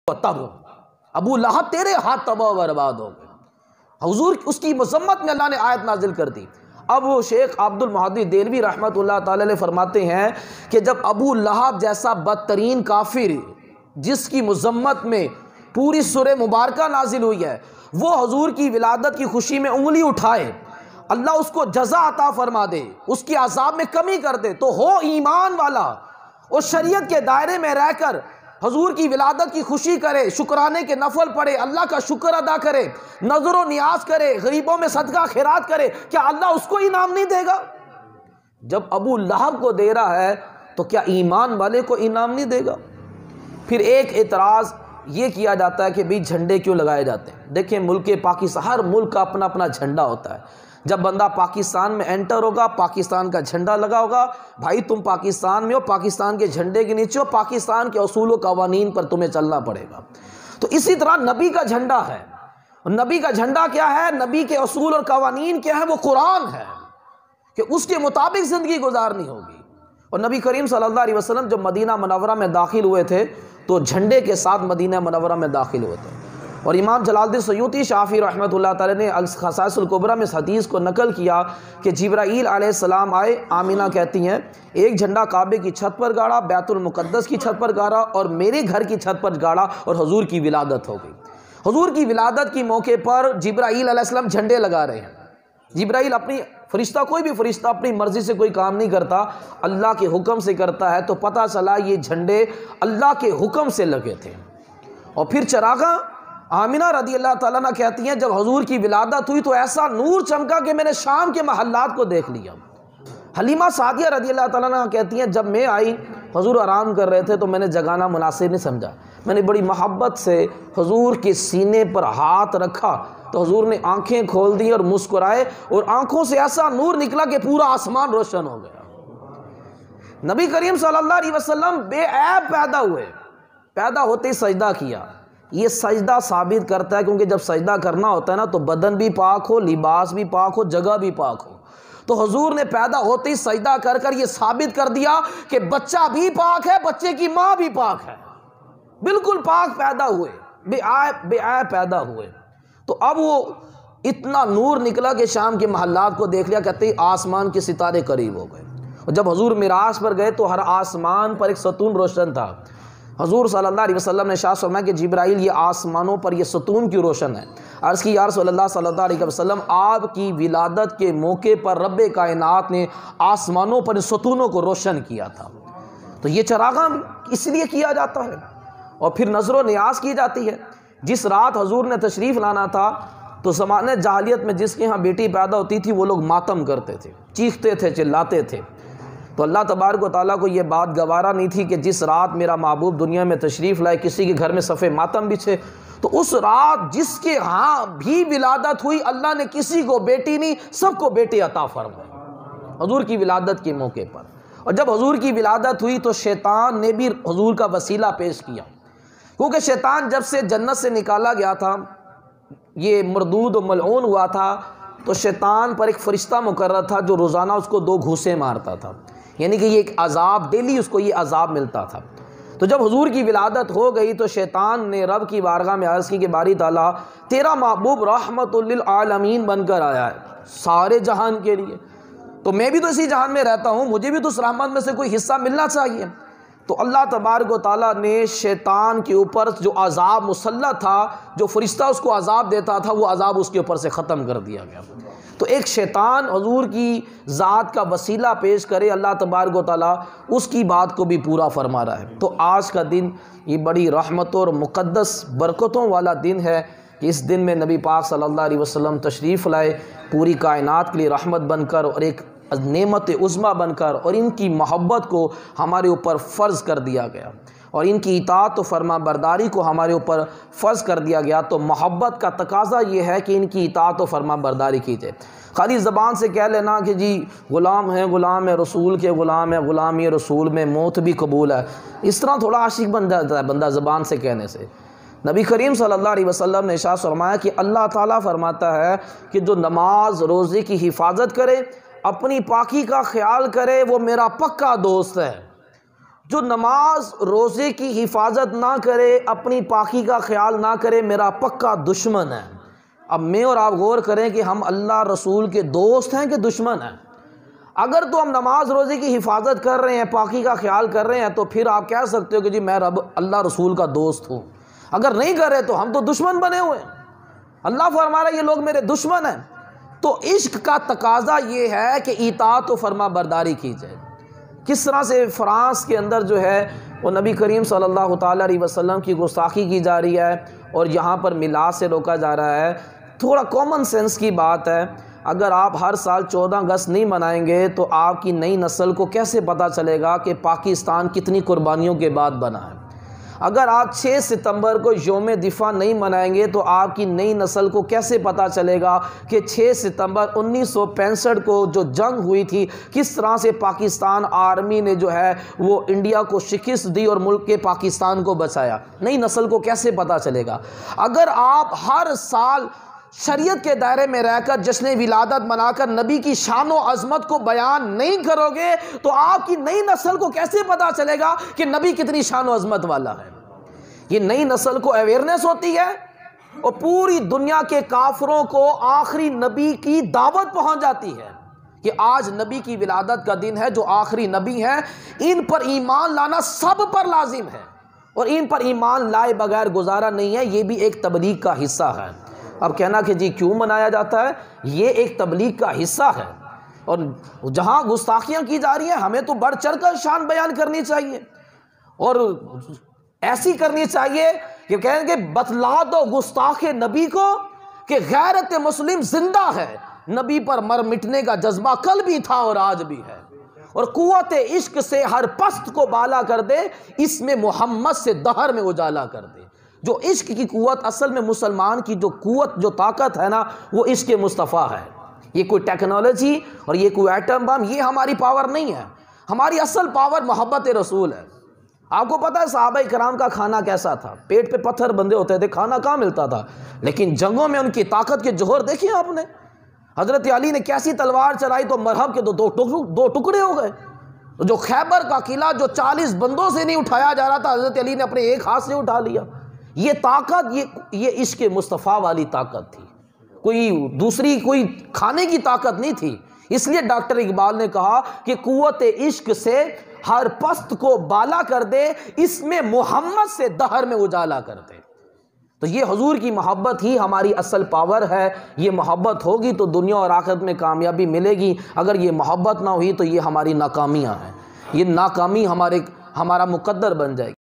تب ابو لہب تیرے ہاتھ تباہ و برباد ہو گئے۔ حضور اس کی مذمت میں اللہ نے آیت نازل کر دی۔ اب وہ شیخ عبد المہدی دہلوی رحمۃ اللہ تعالی علیہ فرماتے ہیں کہ جب ابو لہب جیسا بدترین کافر جس کی مذمت میں پوری سورہ مبارکہ نازل ہوئی ہے، وہ حضور کی ولادت کی خوشی میں انگلی اٹھائے، اللہ اس کو جزا عطا فرما دے، اس کی عذاب میں کمی کر دے، تو ہو ایمان والا اور شریعت کے دائرے میں رہ کر حضور کی ولادت کی خوشی کرے، شکرانے کے نفل پڑھے، اللہ کا شکر ادا کرے، نظر و نیاز کرے، غریبوں میں صدقہ خیرات کرے، کیا اللہ اس کو انعام نہیں دے گا؟ جب ابو لہب کو دے رہا ہے تو کیا ایمان والے کو انعام نہیں دے گا؟ پھر ایک اعتراض یہ کیا جاتا ہے کہ بھئی جھنڈے کیوں لگائے جاتے ہیں؟ دیکھیں ملک پاکستان، ہر ملک کا اپنا اپنا جھنڈا ہوتا ہے۔ جب بندہ پاکستان میں انٹر ہوگا، پاکستان کا جھنڈا لگا ہوگا، بھائی تم پاکستان میں ہو، پاکستان کے جھنڈے کے نیچے ہو، پاکستان کے اصول و قوانین پر تمہیں چلنا پڑے گا۔ تو اسی طرح نبی کا جھنڈا ہے، اور نبی کا جھنڈا کیا ہے؟ نبی کے اصول اور قوانین کیا ہے؟ وہ قرآن ہے کہ اس کے مطابق زندگی گزارنی ہوگی۔ اور نبی کریم صلی اللہ علیہ وسلم جب مدینہ منورہ میں داخل ہوئے تھے تو جھنڈے کے ساتھ مدینہ منورہ میں داخل ہوئے تھے۔ اور امام جلال الدین سیوطی شافعی رحمۃ اللہ تعالی نے الخصائص الکبریٰ میں اس حدیث کو نقل کیا کہ جبرائیل علیہ السلام آئے، آمینہ کہتی ہیں، ایک جھنڈا کعبے کی چھت پر گاڑا، بیت المقدس کی چھت پر گاڑا اور میرے گھر کی چھت پر گاڑا، اور حضور کی ولادت ہو گئی۔ حضور کی ولادت کی موقع پر جبرائیل علیہ السلام جھنڈے لگا رہے ہیں۔ جبرائیل اپنی فرشتہ، کوئی بھی فرشتہ اپنی مرضی سے کوئی کام نہیں کرتا، اللہ کے حکم سے کرتا ہے، تو پتہ چلا یہ جھنڈے اللہ کے حکم سے لگے تھے۔ اور پھر چراغاں آمینہ رضی اللہ تعالیٰ عنہ کہتی ہیں جب حضور کی ولادت ہوئی تو ایسا نور چمکا کہ میں نے شام کے محلات کو دیکھ لیا۔ حلیمہ سعدیہ رضی اللہ تعالیٰ عنہ کہتی ہیں جب میں آئی حضور آرام کر رہے تھے تو میں نے جگانا مناسب نہیں سمجھا، میں نے بڑی محبت سے حضور کے سینے پر ہاتھ رکھا تو حضور نے آنکھیں کھول دی اور مسکرائے، اور آنکھوں سے ایسا نور نکلا کہ پورا آسمان روشن ہو گیا۔ نبی کریم صلی اللہ علیہ وسلم بے عیب پیدا ہوئے، پیدا ہوتے ہی سجدہ کیا۔ یہ سجدہ ثابت کرتا ہے کیونکہ جب سجدہ کرنا ہوتا ہے نا تو بدن بھی پاک ہو، لباس بھی پاک ہو، جگہ بھی پاک ہو۔ تو حضور نے پیدا ہوتے ہی سجدہ کر کر یہ ثابت کر دیا کہ بچہ بھی پاک ہے، بچے کی ماں بھی پاک ہے، بالکل پاک پیدا ہوئے، بے عیب پیدا ہوئے۔ تو اب وہ اتنا نور نکلا کہ شام کے محلات کو دیکھ لیا، کہتے ہیں آسمان کے ستارے قریب ہو گئے۔ اور جب حضور معراج پر گئے تو ہر آسمان پر ایک ستون روشن تھا۔ حضور صلی اللہ علیہ وسلم نے ارشاد فرمایا کہ جبرائیل یہ آسمانوں پر یہ ستون کیوں روشن ہے؟ عرض کی یا رسول اللہ صلی اللہ علیہ وسلم آپ کی ولادت کے موقع پر رب کائنات نے آسمانوں پر ستونوں کو روشن کیا تھا۔ تو یہ چراغاں اس لیے کیا جاتا ہے، اور پھر نظر و نیاز کی جاتی ہے۔ جس رات حضور نے تشریف لانا تھا تو زمانے جاہلیت میں جس کے ہاں بیٹی پیدا ہوتی تھی وہ لوگ ماتم کرتے تھے، چیختے تھے، چلاتے تھے۔ تو اللہ تبارک و تعالیٰ کو یہ بات گوارا نہیں تھی کہ جس رات میرا محبوب دنیا میں تشریف لائے کسی کے گھر میں صفے ماتم بچھے۔ تو اس رات جس کے ہاں بھی ولادت ہوئی اللہ نے کسی کو بیٹی نہیں، سب کو بیٹے عطا فرمائے حضور کی ولادت کے موقع پر۔ اور جب حضور کی ولادت ہوئی تو شیطان نے بھی حضور کا وسیلہ پیش کیا، کیونکہ شیطان جب سے جنت سے نکالا گیا تھا، یہ مردود و ملعون ہوا تھا، تو شیطان پر ایک فرشتہ مقرر تھا جو روزانہ اس کو 2 گھوسے مارتا تھا، یعنی کہ یہ ایک عذاب، ڈیلی اس کو یہ عذاب ملتا تھا۔ تو جب حضور کی ولادت ہو گئی تو شیطان نے رب کی بارگاہ میں عرض کی کہ باری تعالیٰ تیرا محبوب رحمت للعالمین بن کر آیا ہے سارے جہان کے لیے، تو میں بھی تو اسی جہان میں رہتا ہوں، مجھے بھی تو اس رحمت میں سے کوئی حصہ ملنا چاہیے۔ تو اللہ تبارک و تعالیٰ نے شیطان کے اوپر جو عذاب مسلط تھا، جو فرشتہ اس کو عذاب دیتا تھا، وہ عذاب اس کے اوپر سے ختم کر دیا گیا۔ تو ایک شیطان حضور کی ذات کا وسیلہ پیش کرے، اللہ تبارک و تعالیٰ اس کی بات کو بھی پورا فرما رہا ہے۔ تو آج کا دن یہ بڑی رحمتوں اور مقدس برکتوں والا دن ہے کہ اس دن میں نبی پاک صلی اللہ علیہ وسلم تشریف لائے، پوری کائنات کے لیے رحمت بن کر اور ایک نعمت عظمیٰ بن کر، اور ان کی محبت کو ہمارے اوپر فرض کر دیا گیا، اور ان کی اطاعت و فرما برداری کو ہمارے اوپر فرض کر دیا گیا۔ تو محبت کا تقاضا یہ ہے کہ ان کی اطاعت و فرما برداری کیجیے۔ خالی زبان سے کہہ لینا کہ جی غلام ہے رسول کے غلام ہے، غلامی رسول میں موت بھی قبول ہے، اس طرح تھوڑا عاشق بن جاتا ہے بندہ زبان سے کہنے سے۔ نبی کریم صلی اللہ علیہ وسلم نے ارشاد فرمایا کہ اللہ تعالیٰ فرماتا ہے کہ جو نماز روزے کی حفاظت کرے، اپنی پاکی کا خیال کرے، وہ میرا پکا دوست ہے۔ جو نماز روزے کی حفاظت نہ کرے، اپنی پاکی کا خیال نہ کرے، میرا پکا دشمن ہے۔ اب میں اور آپ غور کریں کہ ہم اللہ رسول کے دوست ہیں کہ دشمن ہیں؟ اگر تو ہم نماز روزے کی حفاظت کر رہے ہیں، پاکی کا خیال کر رہے ہیں، تو پھر آپ کہہ سکتے ہو کہ جی میں رب اللہ رسول کا دوست ہوں۔ اگر نہیں کر رہے تو ہم تو دشمن بنے ہوئے ہیں۔ اللہ فرما رہا ہے یہ لوگ میرے دشمن ہیں۔ تو عشق کا تقاضا یہ ہے کہ اطاعت و فرما برداری کی جائے۔ کس طرح سے فرانس کے اندر جو ہے وہ نبی کریم صلی اللہ تعالیٰ علیہ وسلم کی گستاخی کی جا رہی ہے اور یہاں پر میلاد سے روکا جا رہا ہے۔ تھوڑا کامن سینس کی بات ہے، اگر آپ ہر سال 14 اگست نہیں منائیں گے تو آپ کی نئی نسل کو کیسے پتہ چلے گا کہ پاکستان کتنی قربانیوں کے بعد بنا ہے؟ اگر آپ 6 ستمبر کو یوم دفاع نہیں منائیں گے تو آپ کی نئی نسل کو کیسے پتہ چلے گا کہ 6 ستمبر 1965 کو جو جنگ ہوئی تھی، کس طرح سے پاکستان آرمی نے جو ہے وہ انڈیا کو شکست دی اور ملک کے پاکستان کو بچایا؟ نئی نسل کو کیسے پتہ چلے گا؟ اگر آپ ہر سال شریعت کے دائرے میں رہ کر جشن ولادت منا کر نبی کی شان و عظمت کو بیان نہیں کرو گے تو آپ کی نئی نسل کو کیسے پتہ چلے گا کہ نبی کتنی شان و عظمت والا ہے؟ یہ نئی نسل کو اویئرنیس ہوتی ہے اور پوری دنیا کے کافروں کو آخری نبی کی دعوت پہنچ جاتی ہے کہ آج نبی کی ولادت کا دن ہے، جو آخری نبی ہیں ان پر ایمان لانا سب پر لازم ہے اور ان پر ایمان لائے بغیر گزارا نہیں ہے۔ یہ بھی ایک تبلیغ کا حصہ ہے۔ اب کہنا کہ جی کیوں منایا جاتا ہے، یہ ایک تبلیغ کا حصہ ہے، اور جہاں گستاخیاں کی جا رہی ہیں ہمیں تو بڑھ چڑھ کر شان بیان کرنی چاہیے اور ایسی کرنی چاہیے کہ کہیں کہ بتلا دو گستاخ نبی کو کہ غیرت مسلم زندہ ہے، نبی پر مر مٹنے کا جذبہ کل بھی تھا اور آج بھی ہے، اور قوت عشق سے ہر پست کو بالا کر دے، اس میں محمد سے دہر میں اجالا کر دے۔ جو عشق کی قوت، اصل میں مسلمان کی جو قوت، جو طاقت ہے نا، وہ عشق مصطفیٰ ہے۔ یہ کوئی ٹیکنالوجی اور یہ کوئی ایٹم بم، یہ ہماری پاور نہیں ہے۔ ہماری اصل پاور محبت رسول ہے۔ آپ کو پتہ ہے صحابہ کرام کا کھانا کیسا تھا؟ پیٹ پہ پتھر بندھے ہوتے تھے، کھانا کہاں ملتا تھا، لیکن جنگوں میں ان کی طاقت کے جوہر دیکھیں آپ نے۔ حضرت علی نے کیسی تلوار چلائی تو مرہب کے دو ٹکڑے ہو گئے۔ جو خیبر کا قلعہ جو 40 بندوں سے نہیں اٹھایا جا رہا تھا، حضرت علی نے اپنے ایک ہاتھ سے اٹھا لیا۔ یہ طاقت، یہ عشق مصطفیٰ والی طاقت تھی، کوئی دوسری کوئی کھانے کی طاقت نہیں تھی۔ اس لیے ڈاکٹر اقبال نے کہا کہ قوت عشق سے ہر پست کو بالا کر دے، اس میں محمد سے دہر میں اجالا کر دے۔ تو یہ حضور کی محبت ہی ہماری اصل پاور ہے۔ یہ محبت ہوگی تو دنیا اور آخرت میں کامیابی ملے گی، اگر یہ محبت نہ ہوئی تو یہ ہماری ناکامیاں ہیں، یہ ناکامی ہمارا مقدر بن جائے گی۔